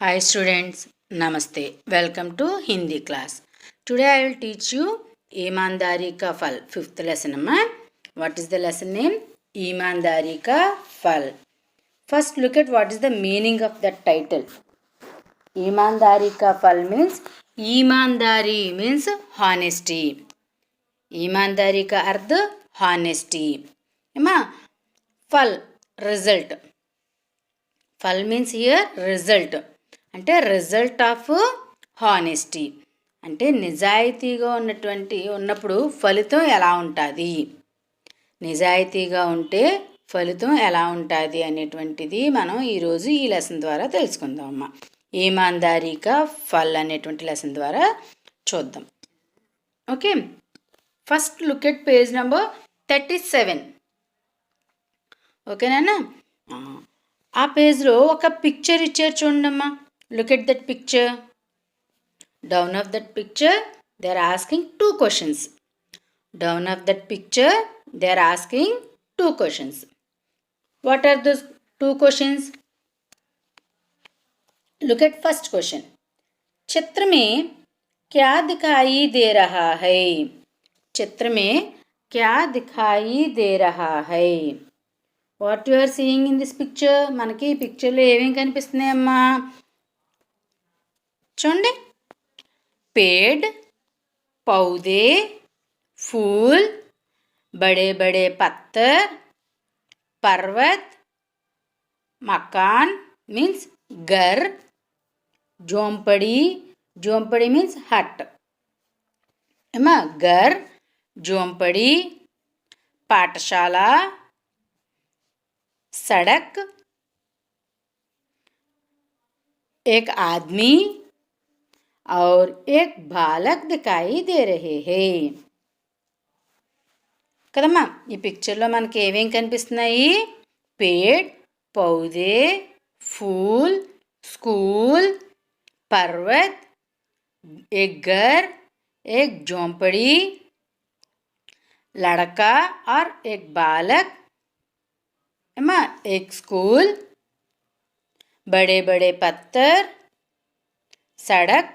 Hi students, Namaste. Welcome to Hindi class. Today I will teach you Imandari Ka Fal, 5th lesson. What is the lesson name? Imandari Ka Fal. First look at what is the meaning of that title. Imandari Ka Fal means Imandari means honesty. Imandari ka arth honesty. Fal result. Fal means here result. అంటే result of honesty అంటే నిజాయితీగా ఉన్నప్పుడు ఫలితం ఎలా ఉంటుంది, నిజాయితీగా ఉంటే ఫలితం ఎలా ఉంటుంది అనేటువంటిది మనం ఈరోజు ఈ లెసన్ ద్వారా తెలుసుకుందాం అమ్మ. ఈమాందారీ కా ఫల్ అనేటువంటి లెసన్ ద్వారా చూద్దాం. Okay, first look at page number 37. ఓకేనా? ఆ పేజ్లో ఒక పిక్చర్ ఇచ్చారు చూడమ్మా. Look at that picture. Down of that picture, they are asking two questions. Down of that picture, they are asking two questions. What are those two questions? Look at first question. चित्र में क्या दिखाई दे रहा है? चित्र में क्या दिखाई दे रहा है? What you are seeing in this picture? మనకి ఈ పిక్చర్లో ఏమేమి కనిపిస్తున్నాయమ్మా చూడండి. पेड़, पौधे, फूल, बड़े बड़े पत्थर, पर्वत, मकान मीन्स घर, झोंपड़ी, झोंपड़ी मीन्स हट, घर, झोंपड़ी, पाठशाला, सड़क, एक आदमी और एक బాలక్ దికాయి దే రహే హే. కదమ్మా, ఈ పిక్చర్లో మనకి ఏమేం కనిపిస్తున్నాయి? పేడ్, పౌదే, ఫూల్, స్కూల్, పర్వత్, एक घर, एक झोंपड़ी, लड़का और एक बालक, एक स्कूल, बड़े बड़े पत्थर, सड़क,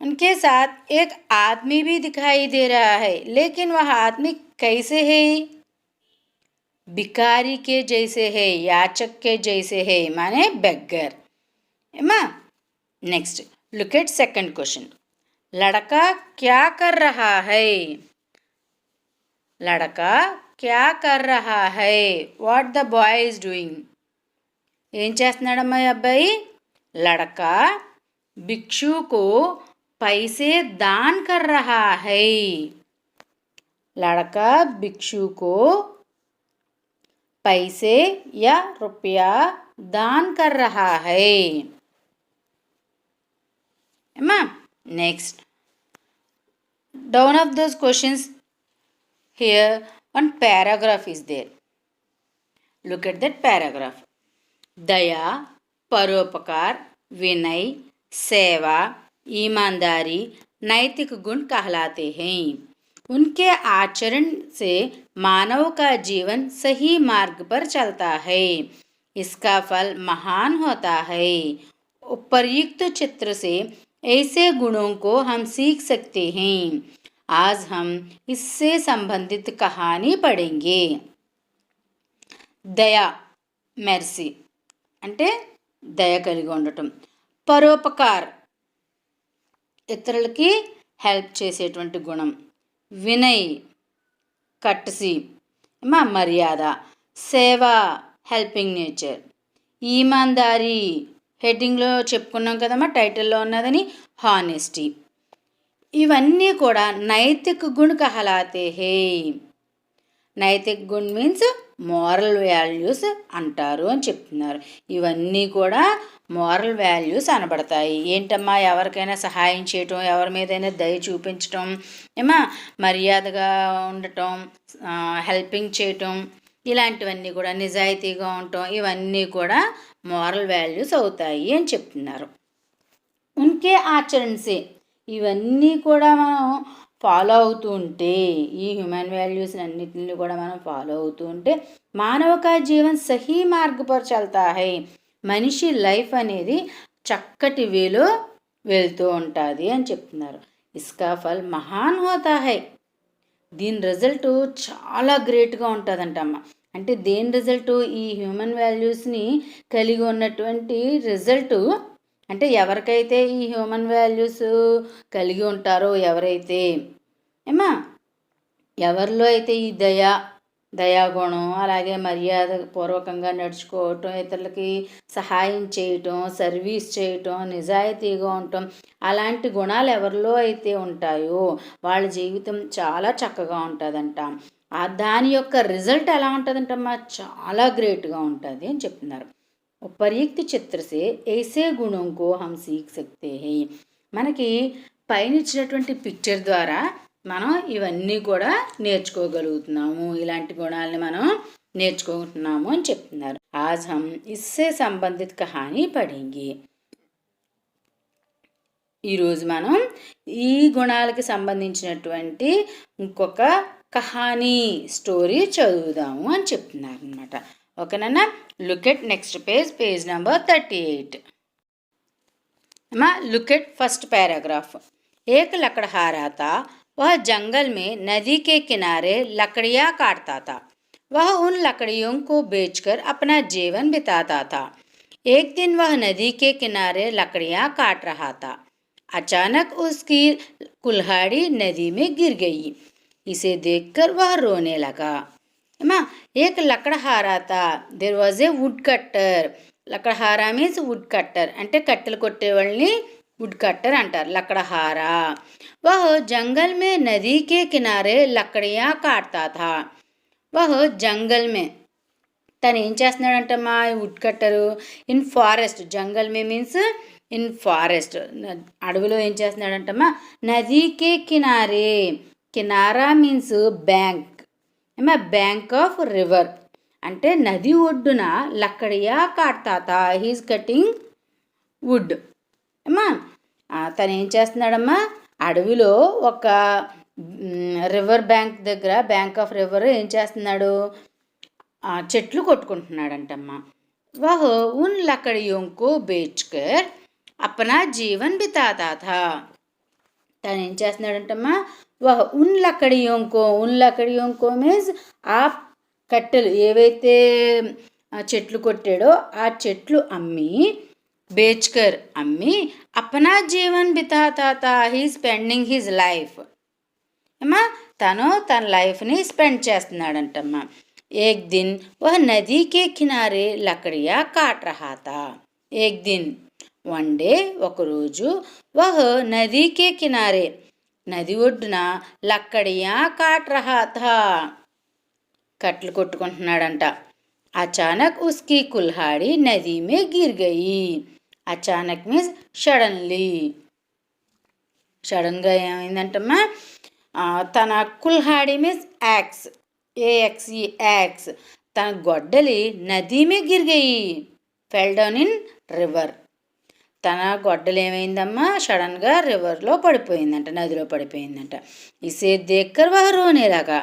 उनके साथ एक आदमी भी दिखाई दे रहा है. लेकिन वह आदमी कैसे है? भिखारी के जैसे है, याचक के जैसे है, माने beggar. Next look at second question. लड़का क्या कर रहा है? लड़का क्या कर रहा है? What the boy is doing? ఏం చేస్తున్నాడమ్మా ఈ అబ్బాయి? लड़का भिक्षु को पैसे दान कर रहा है. लड़का भिक्षु को पैसे या रुपया दान कर रहा है. Next, down of those questions here one paragraph is there. Look at that paragraph. दया, परोपकार, विनय, सेवा, ईमानदारी नैतिक गुण कहलाते हैं. उनके आचरण से मानव का जीवन सही मार्ग पर चलता है. इसका फल महान होता है. उपर्युक्त चित्र से ऐसे गुणों को हम सीख सकते हैं. आज हम इससे संबंधित कहानी पढ़ेंगे. दया, మెర్సీ అంటే దయ కలిగి ఉండటం. పరోపకార్, ఇతరులకి హెల్ప్ చేసేటువంటి గుణం. వినయ్, కట్సి, మర్యాద. సేవ, హెల్పింగ్ నేచర్. ఈమాందారీ, హెడ్డింగ్లో చెప్పుకున్నాం కదమ్మా, టైటిల్లో ఉన్నదని, హానెస్టీ. ఇవన్నీ కూడా నైతిక గుణ కహలాతే హే. నైతిక గుణ్ మీన్స్ మోరల్ వాల్యూస్ అంటారు అని చెప్తున్నారు. ఇవన్నీ కూడా మోరల్ వాల్యూస్ అనబడతాయి. ఏంటమ్మా? ఎవరికైనా సహాయం చేయటం, ఎవరి మీదైనా దయ చూపించటం, మర్యాదగా ఉండటం, హెల్పింగ్ చేయటం, ఇలాంటివన్నీ కూడా, నిజాయితీగా ఉండటం, ఇవన్నీ కూడా మోరల్ వాల్యూస్ అవుతాయి అని చెప్తున్నారు. ఉన్కే ఆచరణసే, ఇవన్నీ కూడా మనం ఫాలో అవుతూ ఉంటే, ఈ హ్యూమన్ వాల్యూస్ అన్నిటిని కూడా మనం ఫాలో అవుతూ ఉంటే మానవ కా జీవన్ సహీ మార్గ పర్ చల్తా హై. మనిషి లైఫ్ అనేది చక్కటి వేలో వెళ్తూ ఉంటుంది అని చెప్తున్నారు. ఇస్కా ఫల్ మహాన్ హోతా హై. దీని రిజల్ట్ చాలా గ్రేట్గా ఉంటుందంటమ్మ. అంటే దేని రిజల్టు? ఈ హ్యూమన్ వాల్యూస్ని కలిగి ఉన్నటువంటి రిజల్టు. అంటే ఎవరికైతే ఈ హ్యూమన్ వాల్యూస్ కలిగి ఉంటారో, ఎవరైతే ఎవరిలో అయితే ఈ దయాగుణం, అలాగే మర్యాద పూర్వకంగా నడుచుకోవటం, ఇతరులకి సహాయం చేయటం, సర్వీస్ చేయటం, నిజాయితీగా ఉండటం, అలాంటి గుణాలు ఎవరిలో అయితే ఉంటాయో వాళ్ళ జీవితం చాలా చక్కగా ఉంటుందంట. దాని యొక్క రిజల్ట్ ఎలా ఉంటుందంటమ్మా? చాలా గ్రేట్గా ఉంటుంది అని చెప్తున్నారు. पर्युक्त चित्र से ऐसे गुणों को हम सीख सकते हैं. మనకి పైన ఇచ్చినటువంటి పిక్చర్ ద్వారా మనం ఇవన్నీ కూడా నేర్చుకోగలుగుతున్నాము. ఇలాంటి గుణాలని మనం నేర్చుకుంటున్నాము అని చెప్తున్నారు. ఆజ్ హమ్ ఇస్సే సంబంధిత కహానీ పఢేంగే. ఈరోజు మనం ఈ గుణాలకి సంబంధించినటువంటి ఇంకొక కహానీ స్టోరీ చదువుదాము అని చెప్తున్నారు అనమాట. ఓకేనా? Look at next page number 38. Look at first paragraph. एक लकड़हारा था. वह जंगल में नदी के किनारे लकड़ियाँ काटता था. वह उन लकड़ियों को बेचकर अपना जीवन बिताता था. एक दिन वह नदी के किनारे लकड़ियाँ काट रहा था. अचानक उसकी कुल्हाड़ी नदी में गिर गई. इसे देखकर वह रोने लगा. एक लकड़हारा था. देयर वाज ए वुड कट्टर. లకడహారా మీన్స్ వుడ్ కట్టర్, అంటే కట్టెలు కొట్టే వాళ్ళని వుడ్ కట్టర్ అంటారు. లకడహారా. వహ్ జంగల్ మే నదీ కే కినారే లకడియా కాట్తా థా. వహ్ జంగల్ మే, తను ఏం చేస్తున్నాడంటమ్మా వుడ్ కట్టరు? In forest. జంగల్ మే మీన్స్ ఇన్ ఫారెస్ట్, అడవిలో ఏం చేస్తున్నాడంటమ్మా? నదీ కే కినారే. కినారా means bank. Bank of river అంటే నది ఒడ్డున లక్కడియా కాట్తాతా. He's cutting wood. తను ఏం చేస్తున్నాడమ్మా? అడవిలో ఒక రివర్ బ్యాంక్ దగ్గర, బ్యాంక్ ఆఫ్ రివర్ ఏం చేస్తున్నాడు? చెట్లు కొట్టుకుంటున్నాడంటమ్మా. వహ్ ఉన్ లకడియోం కో బేచ్కర్ అప్నా జీవన్ బితాతా థా. తను ఏం చేస్తున్నాడంటమ్మా? వహ్ ఉన్ లకడియోం కో మీన్స్ ఆ కట్టెలు ఏవైతే చెట్లు కొట్టాడో ఆ చెట్లు అమ్మి, బేచ్కర్ అమ్మి, అప్నా జీవన్ బితాతా. He spending his life. తను తన లైఫ్ని స్పెండ్ చేస్తున్నాడంటమ్మా. ఏక్ దిన్ వహ్ నదీ కే కినారే లకడియా కాట్ రహా థా. ఏక్ దిన్, వన్ డే, ఒకరోజు, వహ్ నదీ కే కినారే, నది ఒడ్డున, లక్కడియా కాట్ రహా థా, కట్లు కొట్టుకుంటున్నాడంట. అచానక్ ఉస్కి కుల్హాడి నదీ మే గిర్ గయి. అచానక్ మీన్స్ సడన్లీ. సడన్గా ఏమైందంటమ్మా? తన కుల్హాడి మీన్స్ యాక్స్, ఏఎక్స్ఈ యాక్స్, తన గొడ్డలి నదీ మే గిర్ గయి, ఫెల్ డౌన్ ఇన్ రివర్. తన గొడ్డలు ఏమైందమ్మా? సడన్గా రివర్లో పడిపోయిందంట, నదిలో పడిపోయిందంట. ఇసే దేక్కర్ వహ్ రోనేలాగా.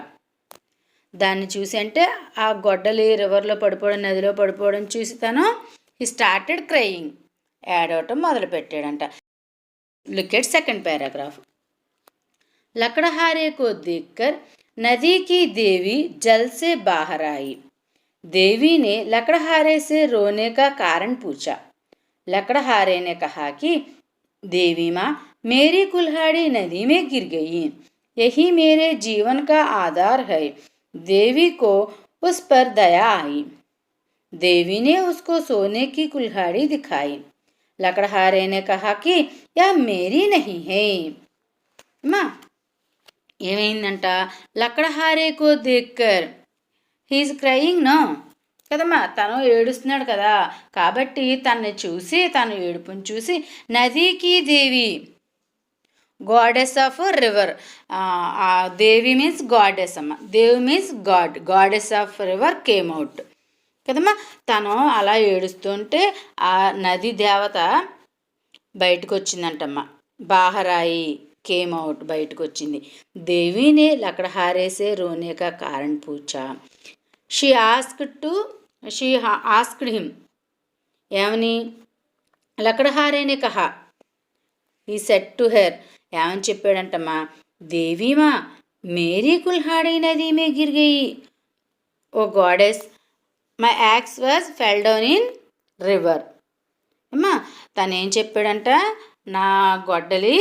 దాన్ని చూసి, అంటే ఆ గొడ్డలి రివర్లో పడిపోవడం, నదిలో పడిపోవడం చూసి తను హీ స్టార్టెడ్ క్రయింగ్, ఏడవటం మొదలుపెట్టాడంట. Look at second paragraph. लकड़हारे को देखकर नदी की देवी जल से बाहर आई. देवी ने लकड़हारे से रोने का कारण पूछा. लकड़हारे ने कहा कि देवी माँ, मेरी कुल्हाड़ी नदी में गिर गई. यही मेरे जीवन का आधार है. देवी को उस पर दया आई. देवी ने उसको सोने की कुल्हाड़ी दिखाई. लकड़हारे ने कहा कि यह मेरी नहीं है. माँ ఏమైందంట? లకడహారే కో దేక్కర్, హీఈస్ క్రయింగ్ నో కదమ్మా, తను ఏడుస్తున్నాడు కదా, కాబట్టి తనని చూసి, తను ఏడుపుని చూసి, నదీకి దేవి, గాడెస్ ఆఫ్ రివర్, దేవి మీన్స్ గాడెస్ అమ్మ, దేవి means god, goddess of river came out కదమ్మా. తను అలా ఏడుస్తుంటే ఆ నది దేవత బయటకు వచ్చిందంటమ్మ. బాహరాయి, కేమ్ అవుట్, బయటకు వచ్చింది. దేవినే లకడహారేసే రోనే కా కారణ్ పూచా. షీ ఆస్క్డ్ హిమ్, ఏమని? लकड़हारे ने कहा, he said to her, ఏమని చెప్పాడంటమ్మా, దేవి माँ मेरी कुल्हाड़ी नदी में गिर गई. Oh goddess, my axe was fell down in river. అమ్మా తను ఏం చెప్పాడంట, నా గొడ్డలి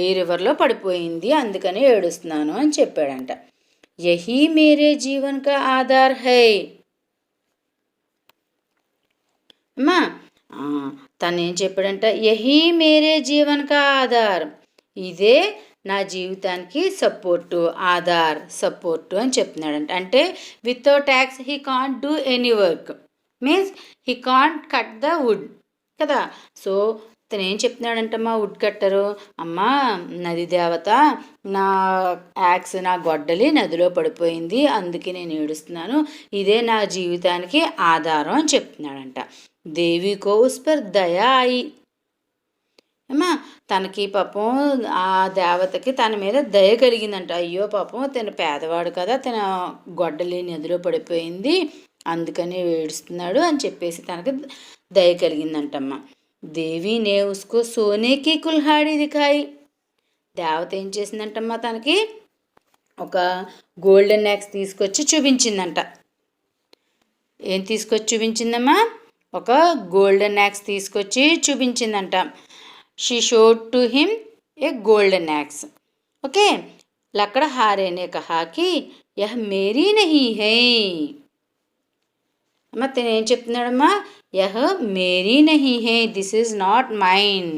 ఈ రివర్లో పడిపోయింది, అందుకని ఏడుస్తున్నాను అని చెప్పాడంట. యహీ మేరే జీవన్ కా ఆధార్ హై. అమ్మా తను ఏం చెప్పాడంట, యహీ మేరే జీవన్ కా ఆధార్, ఇదే నా జీవితానికి సపోర్టు, ఆధార్ సపోర్టు అని చెప్తున్నాడంట. అంటే without axe he can't do any work, means he can't cut the wood కదా. సో తను ఏం చెప్తున్నాడంటమ్మా, వుడ్ కట్టరు, అమ్మా నది దేవత, నా యాక్స్ నా గొడ్డలి నదిలో పడిపోయింది, అందుకే నేను ఏడుస్తున్నాను, ఇదే నా జీవితానికి ఆధారం అని చెప్తున్నాడంట. దేవికో ఉస్ పర్ దయా అయి. అమ్మా తనకి పాపం ఆ దేవతకి తన మీద దయ కలిగిందంట. అయ్యో పాపం తన పేదవాడు కదా, తన గొడ్డలి నదిలో పడిపోయింది, అందుకని ఏడుస్తున్నాడు అని చెప్పేసి తనకి దయ కలిగిందంటమ్మా. దేవి నే ఉస్కో సోనేకి కుల్హాడి దిఖాయి. దేవత ఏం చేసిందంటమ్మా, తనకి ఒక గోల్డెన్ యాక్స్ తీసుకొచ్చి చూపించిందంట. ఏం తీసుకొచ్చి చూపించిందమ్మా, ఒక గోల్డెన్ యాక్స్ తీసుకొచ్చి చూపించిందంట. She showed to him a golden axe. Okay. लकड़हारे ने कहा कि यह मेरी नहीं है. అమ్మ తను ఏం చెప్తున్నాడమ్మా, యహ్ మేరీ నహీ హే, దిస్ ఈజ్ నాట్ మైన్.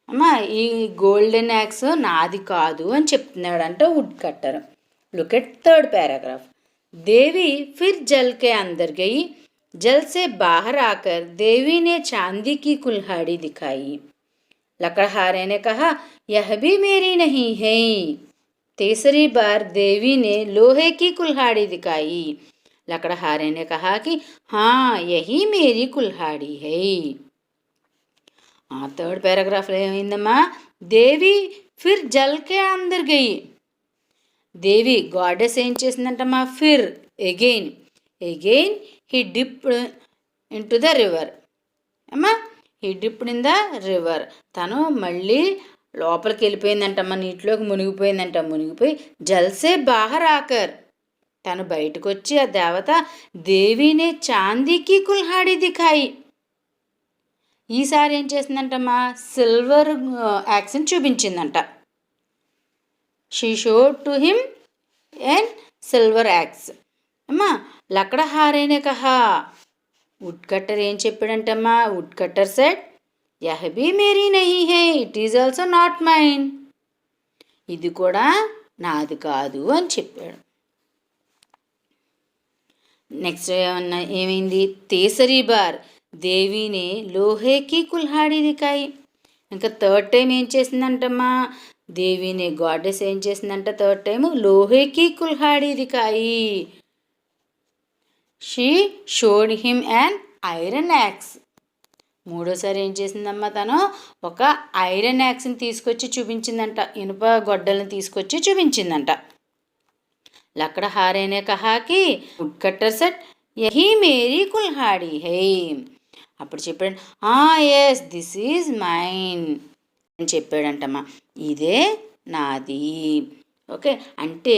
అమ్మ ఈ గోల్డెన్ యాక్స్ నాది కాదు అని చెప్తున్నాడంట wood cutter. Look at third paragraph. देवी फिर जल के अंदर गई. जल से बाहर आकर देवी ने चांदी की कुल्हाड़ी दिखाई. लकड़हारे ने कहा, यह भी मेरी नहीं है. तीसरी बार देवी ने लोहे की कुल्हाड़ी दिखाई. लकड़हारे ने कहा कि हाँ यही मेरी कुल्हाड़ी है. थर्ड पैराग्राफ ఏమైందమ్మా, దేవి ఫిర్ జల్ కే అందర్ గయి. దేవి గాడెస్ ఏం చేసిందంటమ్మా, Phir again he dipped into the river. అమ్మా he dipped in the river. తను మళ్ళీ లోపలికి వెళ్ళిపోయిందంటమ్మా, నీటిలోకి మునిగిపోయిందంట. మునిగిపోయి జల్సే బాహర్ ఆకర్, తను బయటకు వచ్చి ఆ దేవత దేవినే చాందీకి కుల్హాడి దిఖాయి. ఈసారి ఏం చేసిందంటమ్మా, సిల్వర్ యాక్స్ని చూపించిందంట. She showed to him and silver axe. అమ్మా లకड़हारे కహా, వుడ్ కట్టర్ ఏం చెప్పాడంటమ్మా, వుడ్ కట్టర్ సెడ్ యహ్ భీ మేరీ నహీ హే, it is also not mine, ఇది కూడా నాది కాదు అని చెప్పాడు. నెక్స్ట్ ఏమైంది, తీసరీ బార్ దేవిని లోహేకి కుల్హాడి దిఖాయి. ఇంకా థర్డ్ టైం ఏం చేసిందంటమ్మా, దేవిని గాడెస్ ఏం చేసిందంట, థర్డ్ టైం లోహేకి కుల్హాడి దిఖాయి. She showed him an iron axe. మూడోసారి ఏం చేసిందమ్మా, తను ఒక ఐరన్ యాక్స్ని తీసుకొచ్చి చూపించిందంట, ఇనుప గొడ్డల్ని తీసుకొచ్చి చూపించిందంట. లకड़हारे ने कहा कि వుడ్ కట్టర్ సెట్ యహీ మేరీ కుల్హాడి హై. అప్పుడు చెప్పాడు, ఎస్ దిస్ ఈజ్ మైన్ అని చెప్పాడంటమ్మా, ఇదే నాది. ఓకే, అంటే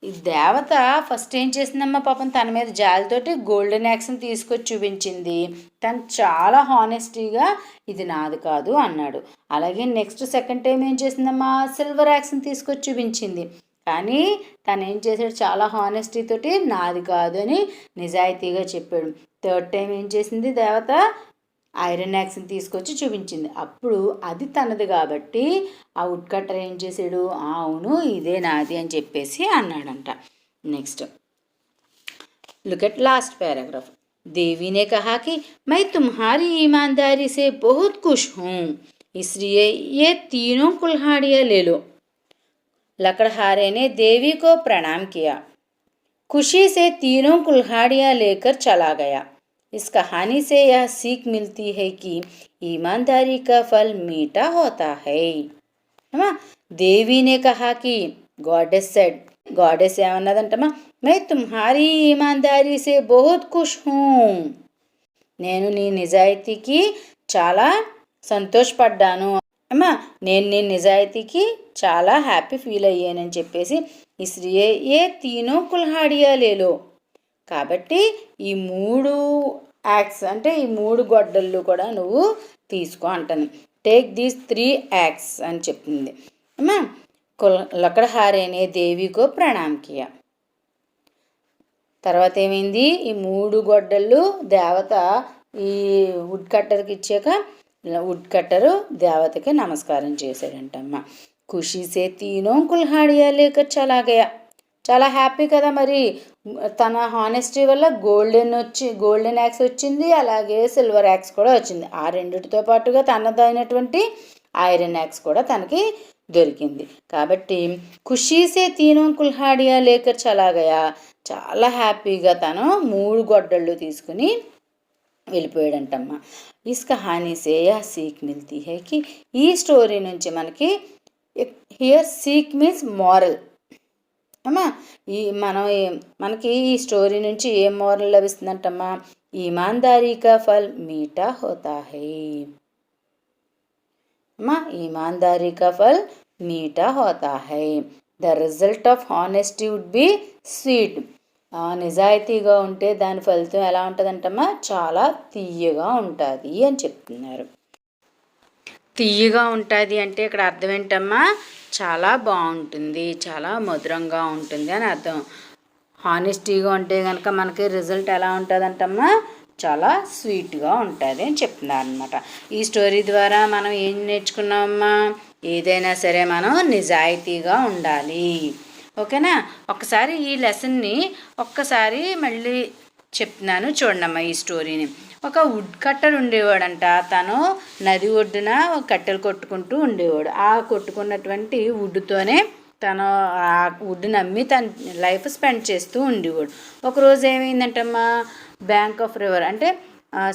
ఈ దేవత ఫస్ట్ ఏం చేసిందమ్మా, పాపం తన మీద జాలితోటి గోల్డెన్ యాక్స్ని తీసుకొచ్చి చూపించింది. తను చాలా హానెస్టీగా ఇది నాది కాదు అన్నాడు. అలాగే నెక్స్ట్ సెకండ్ టైం ఏం చేసిందమ్మా, సిల్వర్ యాక్స్ని తీసుకొచ్చి చూపించింది. కానీ తను ఏం చేశాడు, చాలా హానెస్టీతోటి నాది కాదు అని నిజాయితీగా చెప్పాడు. థర్డ్ టైం ఏం చేసింది దేవత, ఐరన్ యాక్స్ని తీసుకొచ్చి చూపించింది. అప్పుడు అది తనది కాబట్టి ఆ వుడ్ కట్టర్ ఏం చేశాడు, అవును ఇదే నాది అని చెప్పేసి అన్నాడంట. Next look at last paragraph. देवी ने कहा कि मैं तुम्हारी ईमानदारी से बहुत खुश हूँ, इसलिए ये तीनों कुल्हाड़ियाँ ले लो. लकड़हारे ने देवी को प्रणाम किया. खुशी से तीनों कुल्हाड़ियाँ लेकर चला गया. इस कहानी से यह सीख मिलती है कि ईमानदारी का फल मीठा होता है. देवी ने कहा कि गॉडेस सेड, गॉडेस ఏమన్నదంటమ్మా, मैं तुम्हारी ईमानदारी से बहुत खुश हूँ. నేను నీ నిజాయితీకి చాలా సంతోషపడ్డాను అమ్మా, నేను నీ నిజాయితీకి చాలా హ్యాపీ ఫీల్ అయ్యానని చెప్పేసి ఇస్రియే ఏ తీనో కుల్హాడియా లేలో. కాబట్టి ఈ 3 యాక్ట్స్ అంటే ఈ 3 గొడ్డళ్ళు కూడా నువ్వు తీసుకో అంటాను. టేక్ దీస్ 3 యాక్ట్స్ అని చెప్తుంది అమ్మా. లకడహారేనే దేవికో ప్రణామ్ కియా. తర్వాత ఏమైంది, ఈ 3 గొడ్డళ్ళు దేవత ఈ వుడ్ కట్టర్కి ఇచ్చాక వుడ్ కట్టరు దేవతకి నమస్కారం చేశాడంటమ్మ. ఖుషీసే తీనో కుల్హాడియా లేక చలా గయా. చాలా హ్యాపీ కదా మరి, తన హానెస్టీ వల్ల గోల్డెన్ యాక్స్ వచ్చింది, అలాగే సిల్వర్ యాక్స్ కూడా వచ్చింది. ఆ రెండిటితో పాటుగా తనదైనటువంటి ఐరన్ యాక్స్ కూడా తనకి దొరికింది. కాబట్టి ఖుషీసే తీనో కుల్హాడియా లేక చలా గయా, చాలా హ్యాపీగా తను 3 గొడ్డళ్ళు తీసుకుని వెళ్ళిపోయాడంటమ్మ. ఇస్ కహానీ సే యా సీక్ మిల్తీ హై కి, ఈ స్టోరీ నుంచి మనకి హియర్ సీక్ మీన్స్ మారల్ అమ్మా. మనకి ఈ స్టోరీ నుంచి ఏం మోరల్ లభిస్తుందంటమ్మా, ఈమాన్దారీ కా ఫల్ మీఠా హోతా హై అమ్మా. ఈమాన్దారీ కా ఫల్ మీఠా హోతా హై. The result of honesty would be sweet. నిజాయితీగా ఉంటే దాని ఫలితం ఎలా ఉంటుందంటమ్మా, చాలా తీయగా ఉంటుంది అని చెప్తున్నారు. తీయగా ఉంటుంది అంటే ఇక్కడ అర్థం ఏంటమ్మా, చాలా బాగుంటుంది, చాలా మధురంగా ఉంటుంది అని అర్థం. హానెస్టీగా ఉంటే కనుక మనకి రిజల్ట్ ఎలా ఉంటుందంటమ్మా, చాలా స్వీట్గా ఉంటుంది అని చెప్తున్నారు అనమాట. ఈ స్టోరీ ద్వారా మనం ఏం నేర్చుకున్నామమ్మా, ఏదైనా సరే మనం నిజాయితీగా ఉండాలి. ఓకేనా. ఒకసారి ఈ లెసన్ని ఒక్కసారి మళ్ళీ చెప్తున్నాను చూడండమ్మా. ఈ స్టోరీని, ఒక వుడ్ కట్టర్ ఉండేవాడంట. తను నది ఒడ్డున కట్టెలు కొట్టుకుంటూ ఉండేవాడు. ఆ కొట్టుకున్నటువంటి వుడ్తోనే తను ఆ వుడ్ని అమ్మి తన లైఫ్ స్పెండ్ చేస్తూ ఉండేవాడు. ఒకరోజు ఏమైందంటమ్మా, బ్యాంక్ ఆఫ్ రివర్ అంటే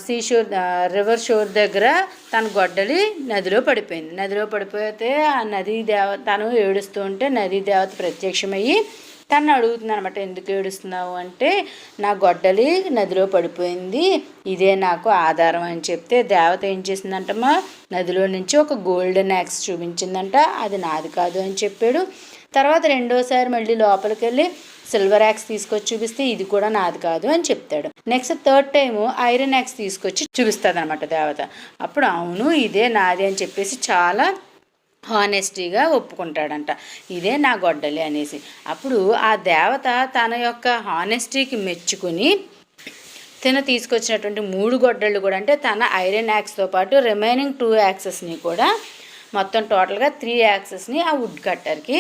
సీషోర్ రివర్ షోర్ దగ్గర తన గొడ్డలి నదిలో పడిపోయింది. నదిలో పడిపోతే ఆ నదీ తను ఏడుస్తూ ఉంటే నదీ దేవత ప్రత్యక్షమయ్యి తను అడుగుతుంది అనమాట, ఎందుకు ఏడుస్తున్నావు అంటే, నా గొడ్డలి నదిలో పడిపోయింది, ఇదే నాకు ఆధారం అని చెప్తే దేవత ఏం చేసిందంటమ్మా, నదిలో నుంచి ఒక గోల్డెన్ యాక్స్ చూపించిందంట. అది నాది కాదు అని చెప్పాడు. తర్వాత రెండోసారి మళ్ళీ లోపలికి వెళ్ళి సిల్వర్ యాక్స్ తీసుకొచ్చి చూపిస్తే ఇది కూడా నాది కాదు అని చెప్తాడు. Next third time iron axe తీసుకొచ్చి చూపిస్తుంది అనమాట దేవత. అప్పుడు అవును ఇదే నాది అని చెప్పేసి చాలా హానెస్టీగా ఒప్పుకుంటాడంట, ఇదే నా గొడ్డలి అనేసి. అప్పుడు ఆ దేవత తన యొక్క హానెస్టీకి మెచ్చుకుని తను తీసుకొచ్చినటువంటి 3 గొడ్డళ్ళు కూడా, అంటే తన ఐరన్ యాక్స్తో పాటు రిమైనింగ్ 2 యాక్సెస్ని కూడా, మొత్తం టోటల్గా 3 యాక్సెస్ని ఆ వుడ్ కట్టర్కి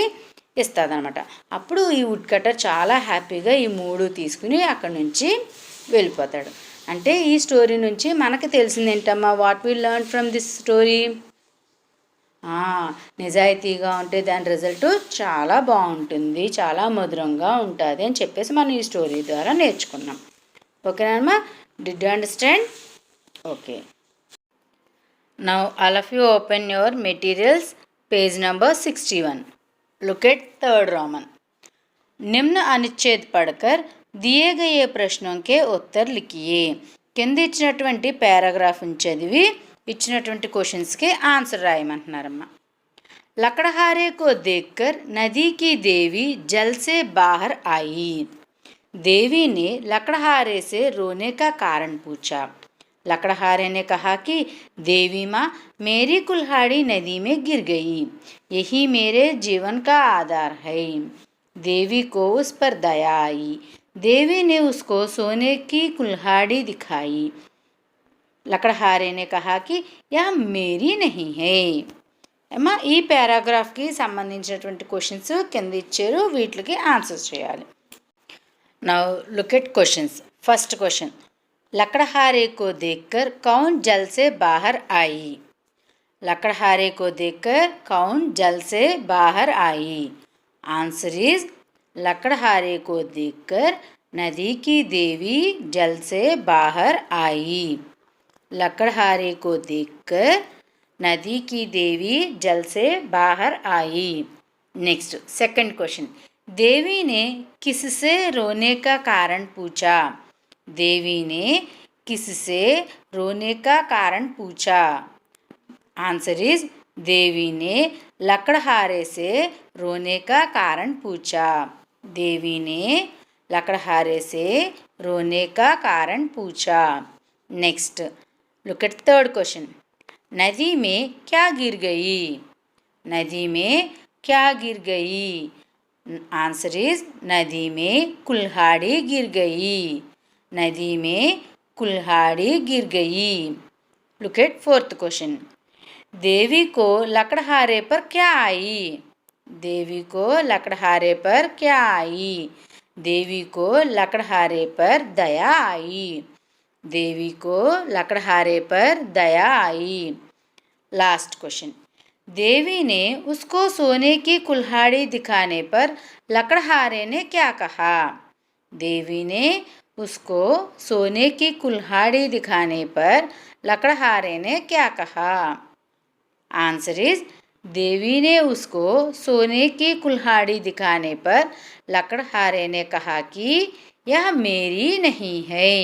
ఇస్తుందనమాట. అప్పుడు ఈ వుడ్ కట్టర్ చాలా హ్యాపీగా ఈ 3 తీసుకుని అక్కడి నుంచి వెళ్ళిపోతాడు. అంటే ఈ స్టోరీ నుంచి మనకి తెలిసింది ఏంటమ్మా, what we learn from this story, నిజాయితీగా ఉంటే దాని రిజల్ట్ చాలా బాగుంటుంది, చాలా మధురంగా ఉంటుంది అని చెప్పేసి మనం ఈ స్టోరీ ద్వారా నేర్చుకున్నాం. ఓకేనమ్మా, did you understand? Okay. Now all of you open your materials, page number 61. Look at third Roman. निम्न अनुच्छेद पढ़कर दिए गए प्रश्नों के उत्तर लिखिए. కింద ఇచ్చినటువంటి పారాగ్రాఫ్ని చదివి ఇచ్చినటువంటి క్వశ్చన్స్కి ఆన్సర్ రాయమంటున్నారమ్మా. लकड़हारे को देखकर नदी की देवी जल से बाहर आई. देवी ने लकड़हारे से रोने का कारण पूछा. लकड़हारे ने कहा कि देवी माँ, मेरी कुल्हाड़ी नदी में गिर गई, यही मेरे जीवन का आधार है. देवी को उस पर दया आई. देवी ने उसको सोने की कुल्हाड़ी दिखाई. लकड़हारे ने कहा कि यह मेरी नहीं है. అమ్మా ఈ పారాగ్రాఫ్కి సంబంధించినటువంటి క్వశ్చన్స్ కింద ఇచ్చారు, వీటికి ఆన్సర్స్ చేయాలి. Now look at questions. First question, लकड़हारे को देखकर कौन जल से बाहर आई. लकड़हारे को देखकर कौन जल से बाहर आई. आंसर इज लकड़हारे को देखकर नदी की देवी जल से बाहर आई. लकड़हारे को देखकर नदी की देवी जल से बाहर आई. नेक्स्ट सेकंड क्वेश्चन, देवी ने किससे रोने का कारण पूछा. देवी ने किससे रोने का कारण पूछा। आंसर इज देवी ने लकड़हारे से रोने का कारण पूछा। देवी ने लकड़हारे से रोने का कारण पूछा। Next look eight third question. नदी में क्या गिर गई। नदी में क्या गिर गई। आंसर इज नदी में कुल्हाड़ी गिर गई। नदी में कुल्हाड़ी गिर गई। Look at fourth question. देवी को लकड़हारे पर क्या आई। देवी को लकड़हारे पर क्या आई। देवी को लकड़हारे पर दया आई। देवी को लकड़हारे पर दया आई। Last question. देवी ने उसको सोने की कुल्हाड़ी दिखाने पर लकड़हारे ने क्या कहा। देवी ने उसको सोने की कुल्हाड़ी दिखाने पर लकड़हारे ने क्या कहा। आंसर इज देवी ने उसको सोने की कुल्हाड़ी दिखाने पर लकड़हारे ने कहा कि यह मेरी नहीं है।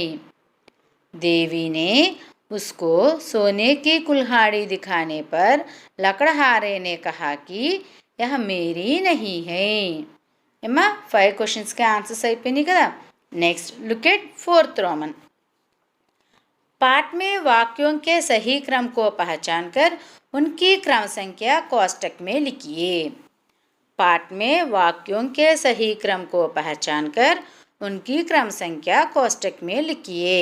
देवी ने उसको सोने की कुल्हाड़ी दिखाने पर लकड़हारे ने कहा कि यह मेरी नहीं है। एम्मा 5 क्वेश्चंस के आंसर्स అయిపోయినాయి కదా। Next look at fourth Roman. पाठ में वाक्यों के सही क्रम को पहचान कर उनकी क्रम संख्या कोष्टक में लिखिए। पाठ में वाक्यों के सही क्रम को पहचान कर उनकी क्रम संख्या కోష్టక్ में लिखिए।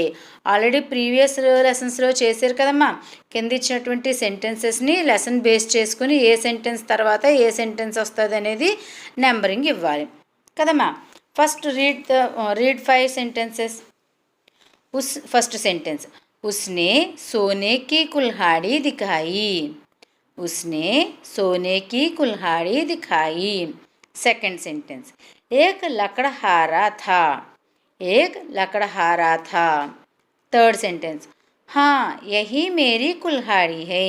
ఆల్రెడీ ప్రీవియస్ లెసన్స్లో చేశారు కదమ్మా। కింద ఇచ్చినటువంటి సెంటెన్సెస్ని లెసన్ బేస్ చేసుకుని ఏ సెంటెన్స్ తర్వాత ఏ సెంటెన్స్ వస్తుంది అనేది నెంబరింగ్ ఇవ్వాలి కదమ్మా। First read 5 sentences. First sentence उसने सोने की कुल्हाड़ी दिखाई। उसने सोने की कुल्हाड़ी दिखाई। सेकंड सेंटेंस एक लकड़हारा था। एक लकड़हारा था। थर्ड सेंटेंस हाँ यही मेरी कुल्हाड़ी है।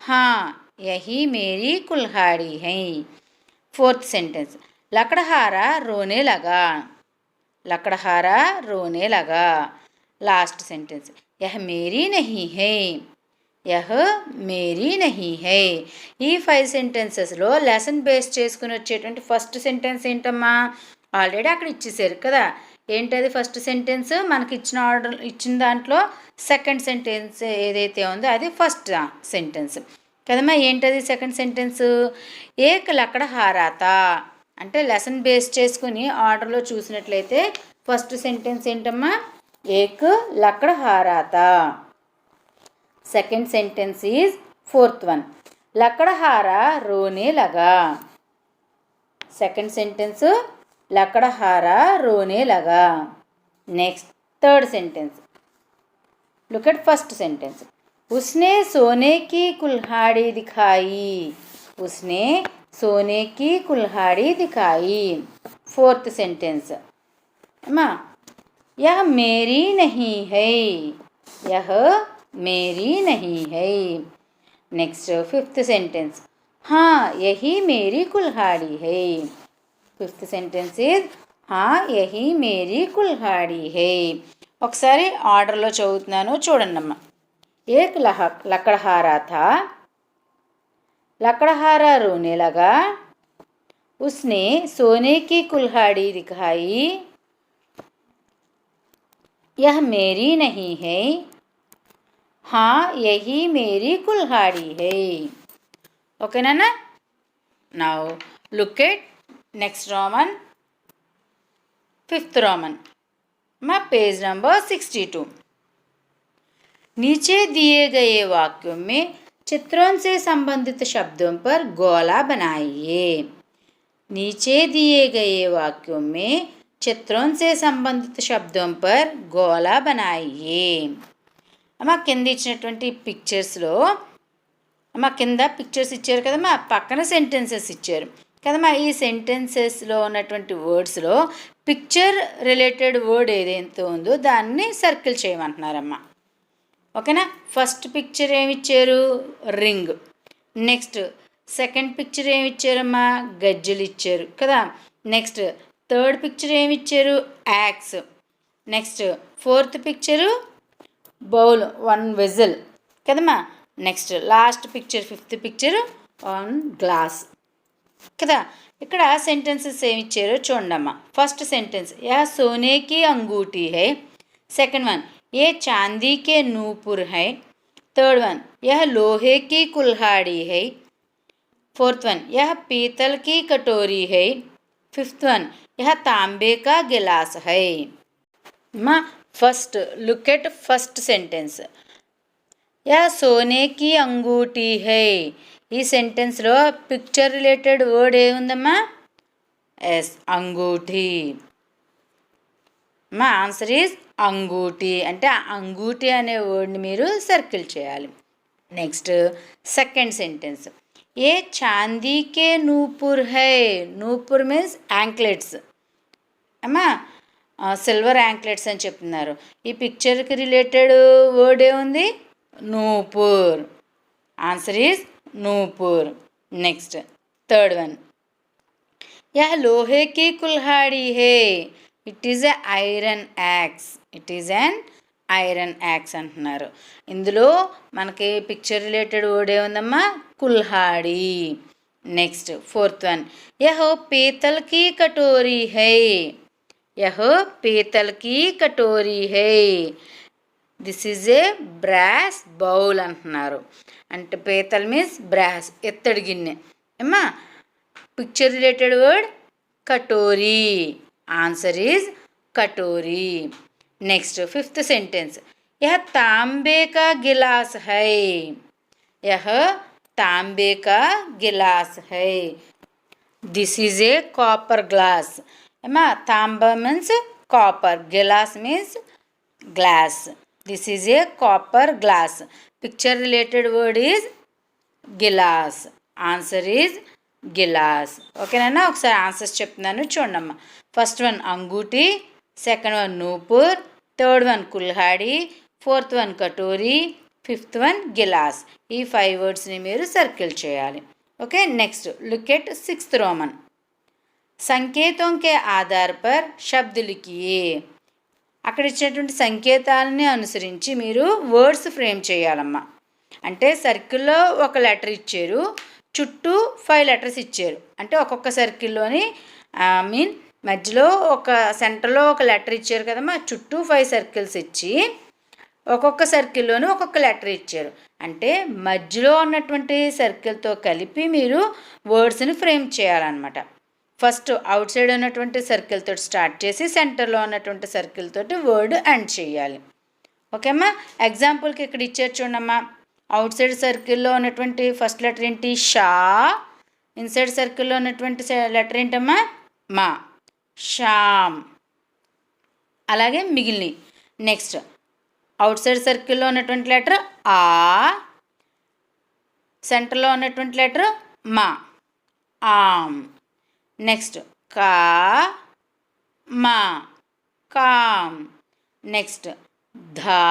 हाँ यही मेरी कुल्हाड़ी है। फोर्थ सेंटेंस लकड़हारा रोने लगा। लकड़हारा रोने लगा। लास्ट सेंटेंस यह मेरी नहीं है। यह मेरी नहीं है। ఈ 5 సెంటెన్సెస్లో లెసన్ బేస్ చేసుకుని వచ్చేటువంటి ఫస్ట్ సెంటెన్స్ ఏంటమ్మా ఆల్రెడీ అక్కడ ఇచ్చేసారు కదా। ఏంటది ఫస్ట్ సెంటెన్స్ మనకి ఇచ్చిన దాంట్లో సెకండ్ సెంటెన్స్ ఏదైతే ఉందో అది ఫస్ట్ సెంటెన్స్ కదమ్మా। ఏంటది సెకండ్ సెంటెన్స్ ఏక్ లకడహారా తా అంటే లెసన్ బేస్ చేసుకుని ఆర్డర్లో చూసినట్లయితే ఫస్ట్ సెంటెన్స్ ఏంటమ్మా एक लकड़हारा था। Second sentence is fourth one लकड़हारा रोने लगा। सेकंड सेंटेंस लकड़हारा रोने लगा। Next third sentence look at first sentence उसने सोने की कुल्हाड़ी दिखाई। उसने सोने की कुल्हाड़ी दिखाई। फोर्थ सेंटेंस अम्मा यह मेरी नहीं है। यह मेरी नहीं है। नेक्स्ट फिफ्थ सेंटेंस हाँ यही मेरी कुल्हाड़ी है। फिफ्थ सेंटेंस इज हाँ यही मेरी कुल्हाड़ी है। ఒకసారి ఆర్డర్లో చదువుతున్నాను చూడండమ్మా। एक लकड़हारा था। लकड़हारा रोने लगा। उसने सोने की कुल्हाड़ी दिखाई। यह मेरी नहीं है। हाँ यही मेरी कुल्हाड़ी है। ओके ना। Now look at next Roman fifth Roman मा पेज नंबर 62। नीचे दिए गए वाक्यों में चित्रों से संबंधित शब्दों पर गोला बनाइए। नीचे दिए गए वाक्यों में चित्रों से संबंधित शब्दों पर गोला बनाइए। అమ్మ కింద ఇచ్చినటువంటి పిక్చర్స్లో అమ్మ కింద పిక్చర్స్ ఇచ్చారు కదమ్మా పక్కన సెంటెన్సెస్ ఇచ్చారు కదమ్మా। ఈ సెంటెన్సెస్లో ఉన్నటువంటి వర్డ్స్లో పిక్చర్ రిలేటెడ్ వర్డ్ ఏదైతే ఉందో దాన్ని సర్కిల్ చేయమంటున్నారమ్మా। ఓకేనా। ఫస్ట్ పిక్చర్ ఏమి ఇచ్చారు రింగ్। నెక్స్ట్ సెకండ్ పిక్చర్ ఏమి ఇచ్చారమ్మా గజ్జెలు ఇచ్చారు కదా। నెక్స్ట్ థర్డ్ పిక్చర్ ఏమి ఇచ్చారు axe. Next fourth picture bowl, 1 vessel కదమ్మా. Next last picture, 5th picture on glass కదా. ఇక్కడ సెంటెన్సెస్ ఏమి ఇచ్చారో చూడమ్మా. ఫస్ట్ సెంటెన్స్, యह सोने की अंगूठी है. सेकंड वन, ये चांदी के नूपुर है. थर्ड वन, यह लोहे की कुल्हाड़ी है. फोर्थ वन, यह पीतल की कटोरी है. फिफ्थ वन, यह तांबे का गिलास है. माँ first look at first sentence, यह सोने की अंगूठी है. ఈ సెంటెన్స్లో పిక్చర్ రిలేటెడ్ వర్డ్ ఏముందమ్మా? ఎస్, అంగూఠీ. మా ఆన్సర్ ఈజ్ అంగూఠీ. అంటే అంగూఠీ అనే వర్డ్ని మీరు సర్కిల్ చేయాలి. నెక్స్ట్ సెకండ్ సెంటెన్స్, ఏ చాందీకే నూపుర్ హై. నూపుర్ మీన్స్ యాంక్లెట్స్ అమ్మా, సిల్వర్ యాంక్లెట్స్ అని చెప్తున్నారు. ఈ పిక్చర్కి రిలేటెడ్ వర్డ్ ఏముంది? నూపూర్. ఆన్సర్ ఈజ్ నూపూర్. నెక్స్ట్ థర్డ్ వన్, యह लोहे की कुल्हाड़ी है. It is a iron axe. It is an iron axe అంటున్నారు. ఇందులో మనకి పిక్చర్ రిలేటెడ్ వర్డ్ ఏముందమ్మా? కుల్హాడి. నెక్స్ట్ ఫోర్త్ వన్, యహ పీతల్ की कटोरी है. यह पीतल की कटोरी है. This is a brass bowl అంటున్నారు. అంటే పీతల్ మీన్స్ బ్రాస్, ఎత్తడి గిన్నె ఏమ్మా. పిక్చర్ రిలేటెడ్ వర్డ్ కటోరీ. ఆన్సర్ ఈజ్ కటోరీ. నెక్స్ట్ ఫిఫ్త్ సెంటెన్స్, యహ తాంబే కా గిలాస్ హై. యహ తాంబే కా గిలాస్ హై. This is a copper glass ఏమ్మా. తాంబా మీన్స్ కాపర్, గిలాస్ means glass. This is a copper glass. Picture related word is గిలాస్. ఆన్సర్ ఈజ్ గిలాస్. ఓకేనా? ఒకసారి ఆన్సర్స్ చెప్తున్నాను చూడమ్మా. ఫస్ట్ వన్ అంగూఠీ, సెకండ్ వన్ నూపూర్, థర్డ్ వన్ కుల్హాడి, ఫోర్త్ వన్ కటోరీ, ఫిఫ్త్ వన్ గిలాస్. ఈ 5 వర్డ్స్ని మీరు సర్కిల్ చేయాలి. Okay. Next look at 6th roman, సంకేతం के आधार पर शब्द लिखिए. అక్కడ ఇచ్చినటువంటి సంకేతాలని అనుసరించి మీరు వర్డ్స్ ఫ్రేమ్ చేయాలమ్మా. అంటే సర్కిల్లో ఒక లెటర్ ఇచ్చారు, చుట్టూ 5 లెటర్స్ ఇచ్చారు. అంటే ఒక్కొక్క సర్కిల్లోని మధ్యలో ఒక సెంటర్లో ఒక లెటర్ ఇచ్చారు కదమ్మా. చుట్టూ 5 సర్కిల్స్ ఇచ్చి ఒక్కొక్క సర్కిల్లోనూ ఒక్కొక్క లెటర్ ఇచ్చారు. అంటే మధ్యలో ఉన్నటువంటి సర్కిల్తో కలిపి మీరు వర్డ్స్ని ఫ్రేమ్ చేయాలన్నమాట. ఫస్ట్ అవుట్ సైడ్ ఉన్నటువంటి సర్కిల్ తోటి స్టార్ట్ చేసి సెంటర్లో ఉన్నటువంటి సర్కిల్ తోటి వర్డ్ ఎండ్ చేయాలి. ఓకే అమ్మా. ఎగ్జాంపుల్కి ఇక్కడ ఇచ్చారు చూడమ్మా. అవుట్ సైడ్ సర్కిల్లో ఉన్నటువంటి ఫస్ట్ లెటర్ ఏంటి? షా. ఇన్సైడ్ సర్కిల్లో ఉన్నటువంటి లెటర్ ఏంటమ్మా? మా. షామ్. అలాగే మిగిలినవి. నెక్స్ట్ అవుట్ సైడ్ సర్కిల్లో ఉన్నటువంటి లెటర్ ఆ, సెంటర్లో ఉన్నటువంటి లెటర్ మా. ఆమ్. నెక్స్ట్ కా, మా, కామ్. నెక్స్ట్ ధా,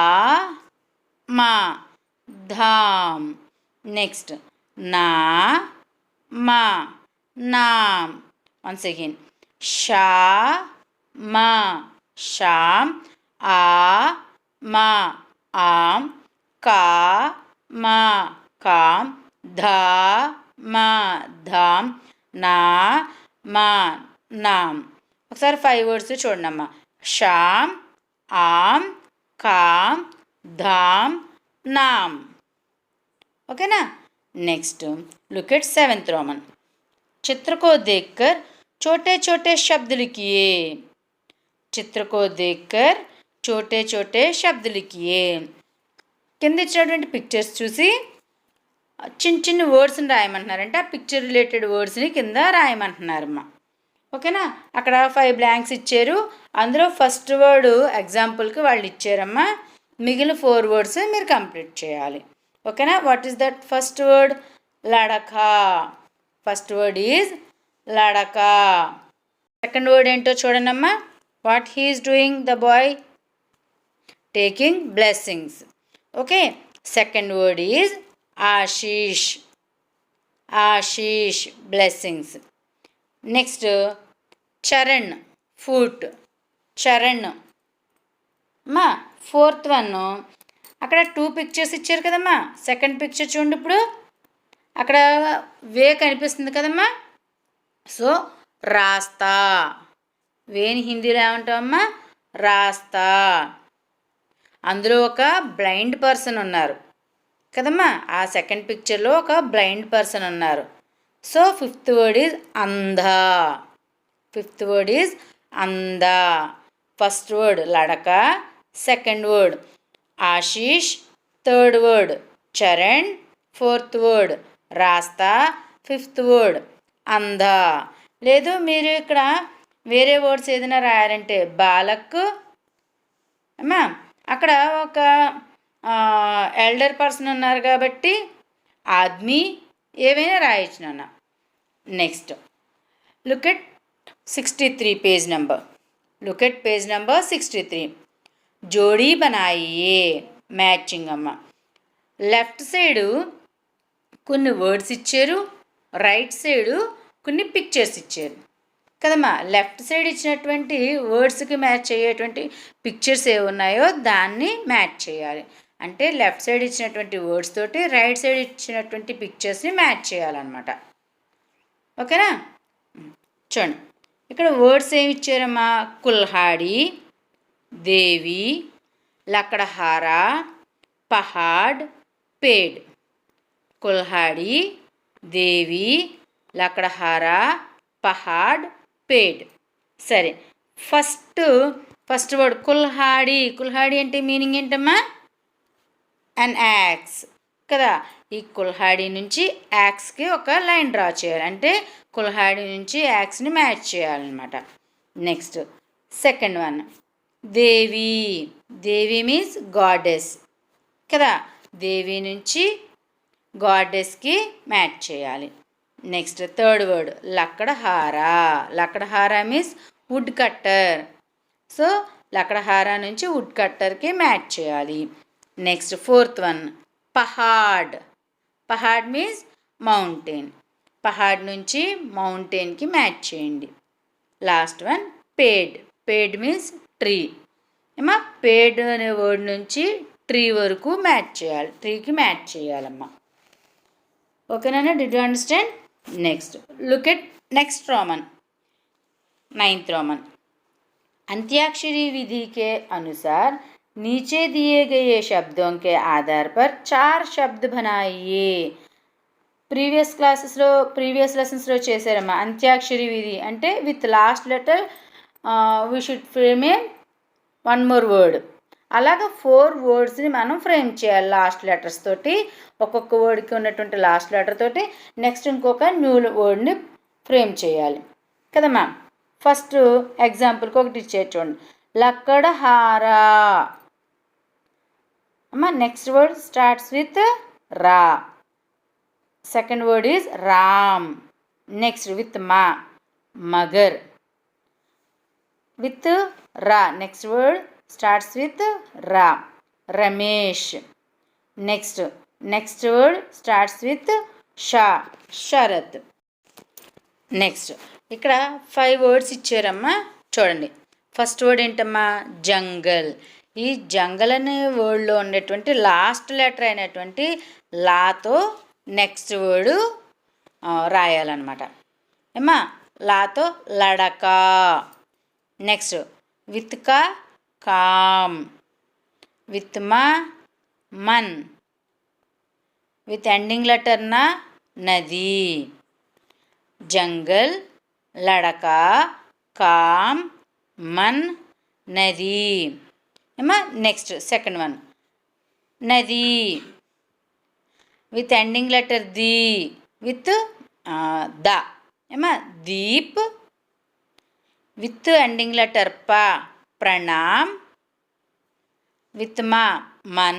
మా, ధామ్. నెక్స్ట్ నా, మా, నామ్. వన్స్ అగైన్ షా, మా, షామ్. ఆ, మా, ఆమ్. కా, మా, కామ్. ధా, మా, ధామ్. నా, మా, నామ్. ఒకసారి 5 వర్డ్స్ చూడండమ్మా. షామ్, ఆమ్, కామ్, ధామ్, నామ్. ఓకేనా? Next look at 7th Roman, चित्र को देखकर छोटे छोटे शब्द लिखिए. चित्र को देखकर छोटे छोटे शब्द लिखिए. కింద ఇచ్చినటువంటి పిక్చర్స్ చూసి చిన్న చిన్న వర్డ్స్ని రాయమంటున్నారంటే ఆ పిక్చర్ రిలేటెడ్ వర్డ్స్ని కింద రాయమంటున్నారమ్మా. ఓకేనా? అక్కడ 5 బ్లాంక్స్ ఇచ్చారు. అందులో ఫస్ట్ వర్డ్ ఎగ్జాంపుల్కి వాళ్ళు ఇచ్చారమ్మా. మిగిలిన 4 వర్డ్స్ మీరు కంప్లీట్ చేయాలి. ఓకేనా? What is that first word? లడకా. ఫస్ట్ వర్డ్ ఈజ్ లడకా. సెకండ్ వర్డ్ ఏంటో చూడండమ్మా. What he is doing the boy? Taking blessings. Okay. Second word is ఆశీష్. ఆశీష్ బ్లెస్సింగ్స్. నెక్స్ట్ చరణ్ ఫుట్. చరణ్ మా. ఫోర్త్ వన్ అక్కడ 2 పిక్చర్స్ ఇచ్చారు కదమ్మా. సెకండ్ పిక్చర్ చూడండి. ఇప్పుడు అక్కడ వే కనిపిస్తుంది కదమ్మా. సో రాస్తా, వేని హిందీలో ఏమంటామమ్మా? రాస్తా. అందులో ఒక బ్లైండ్ పర్సన్ ఉన్నారు కదమ్మా. ఆ సెకండ్ పిక్చర్లో ఒక బ్లైండ్ పర్సన్ ఉన్నారు. సో ఫిఫ్త్ వర్డ్ ఈజ్ అంధా. ఫిఫ్త్ వర్డ్ ఈజ్ అంధా. ఫస్ట్ వర్డ్ లడక, సెకండ్ వర్డ్ ఆశీష్, థర్డ్ వర్డ్ చరణ్, ఫోర్త్ వర్డ్ రాస్తా, ఫిఫ్త్ వర్డ్ అంధా. లేదు మీరు ఇక్కడ వేరే వర్డ్స్ ఏదైనా రాయాలంటే బాలక్ అమ్మా, అక్కడ ఒక ఎల్డర్ పర్సన్ ఉన్నారు కాబట్టి ఆద్మీ ఏవైనా రాయొచ్చు నాన్న. Next look at 63 page number. Look at page number 63. జోడీ బనాయియే, మ్యాచింగ్ అమ్మ. లెఫ్ట్ సైడు కొన్ని వర్డ్స్ ఇచ్చారు, రైట్ సైడు కొన్ని పిక్చర్స్ ఇచ్చారు కదమ్మా. లెఫ్ట్ సైడ్ ఇచ్చినటువంటి వర్డ్స్కి మ్యాచ్ అయ్యేటువంటి పిక్చర్స్ ఏ ఉన్నాయో దాన్ని మ్యాచ్ చేయాలి. అంటే లెఫ్ట్ సైడ్ ఇచ్చినటువంటి వర్డ్స్ తోటి రైట్ సైడ్ ఇచ్చినటువంటి పిక్చర్స్ని మ్యాచ్ చేయాలన్నమాట. ఓకేనా? చూడండి ఇక్కడ వర్డ్స్ ఏమి ఇచ్చారమ్మా? కుల్హాడి, దేవి, లకడహారా, పహాడ్, పేడ్. కుల్హాడి, దేవి, లకడహారా, పహాడ్, పేడ్. సరే, ఫస్ట్ వర్డ్ కుల్హాడి. కుల్హాడి అంటే మీనింగ్ ఏంటమ్మా? అన్ యాక్స్ కదా. ఈ కుల్హాడి నుంచి యాక్స్కి ఒక లైన్ డ్రా చేయాలి. అంటే కుల్హాడి నుంచి యాక్స్ని మ్యాచ్ చేయాలన్నమాట. నెక్స్ట్ సెకండ్ వన్ దేవి. దేవి మీన్స్ గాడెస్ కదా. దేవి నుంచి గాడెస్కి మ్యాచ్ చేయాలి. నెక్స్ట్ థర్డ్ వర్డ్ లక్కడహారా. లక్కడహారా మీన్స్ వుడ్ కట్టర్. సో లక్కడహారా నుంచి వుడ్ కట్టర్కి మ్యాచ్ చేయాలి. నెక్స్ట్ ఫోర్త్ వన్ పహాడ్. పహాడ్ మీన్స్ మౌంటైన్. పహాడ్ నుంచి మౌంటైన్కి మ్యాచ్ చేయండి. లాస్ట్ వన్ పేడ్. పేడ్ మీన్స్ ట్రీ. ఏమా పేడ్ అనే వర్డ్ నుంచి ట్రీ వరకు మ్యాచ్ చేయాలి. ట్రీకి మ్యాచ్ చేయాలమ్మా. ఓకేనా? Did you understand? Next look at next roman 9th roman. अंत्याक्षरी विधि के अनुसार नीचे दिए गए शब्दों के आधार पर 4 शब्द बनाइए. ప్రీవియస్ లెసన్స్లో చేశారమ్మా. అంత్యాక్షరి విధి అంటే with last letter we should frame A 1 more word. అలాగా 4 వర్డ్స్ని మనం ఫ్రేమ్ చేయాలి లాస్ట్ లెటర్స్ తోటి. ఒక్కొక్క వర్డ్కి ఉన్నటువంటి లాస్ట్ లెటర్ తోటి నెక్స్ట్ ఇంకొక న్యూ వర్డ్ని ఫ్రేమ్ చేయాలి కదమ్మా. ఫస్ట్ ఎగ్జాంపుల్కి ఒకటి ఇచ్చేది చూడండి, లక్కడహారా అమ్మా. నెక్స్ట్ వర్డ్ స్టార్ట్స్ విత్ రా. Second word is Ram. Next with మా, మగర్. విత్ రా next word starts with ra, ramesh. next word starts with sha, sharat. Next ఇక్కడ 5 వర్డ్స్ ఇచ్చారమ్మా. చూడండి ఫస్ట్ వర్డ్ ఏంటమ్మా? జంగల్. ఈ జంగల్ అనే వర్డ్లో ఉండేటువంటి లాస్ట్ లెటర్ అయినటువంటి లాతో నెక్స్ట్ వర్డ్ రాయాలన్నమాట. ఏమ్మా లాతో లడకా. నెక్స్ట్ విత్ కా काम. विथ मा मन. विथ एंडिंग लेटर ना नदी. जंगल, लड़का, काम, मन, नदी. एमा next second one nadi with ending letter दी विथ द. एमा दीप विथ एंडिंग लेटर पा, प्रणाम. विथ मा मन.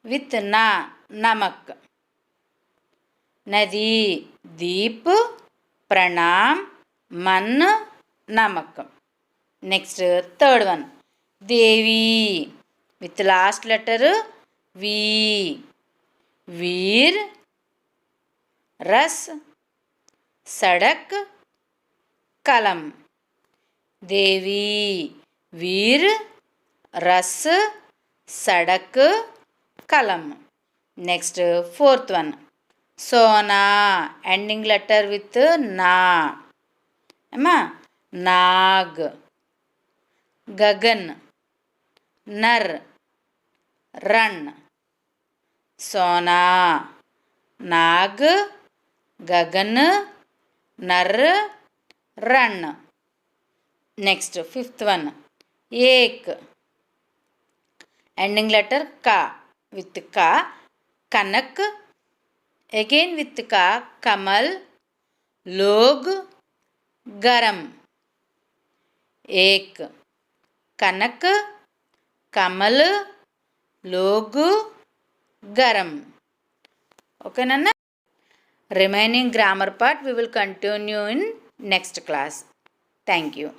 विथ ना नमक. नदी, दीप, प्रणाम, मन, नमक. नेक्स्ट थर्ड वन देवी विथ लास्ट लेटर वी. वीर, रस, सड़क, कलम. देवी, वीर, रस, सड़क कलम. Next, fourth one. Sona, ending letter with na. Amma, nag. Gagan, nar, run. Sona, nag, gagan, nar, run. Next, fifth one. Ek, ending letter ka with ka. Kanak, again with ka. Kamal, log, garam. एक, कनक, कमल, लोग, गरम. Okay, Nana? Remaining grammar part we will continue in next class. Thank you.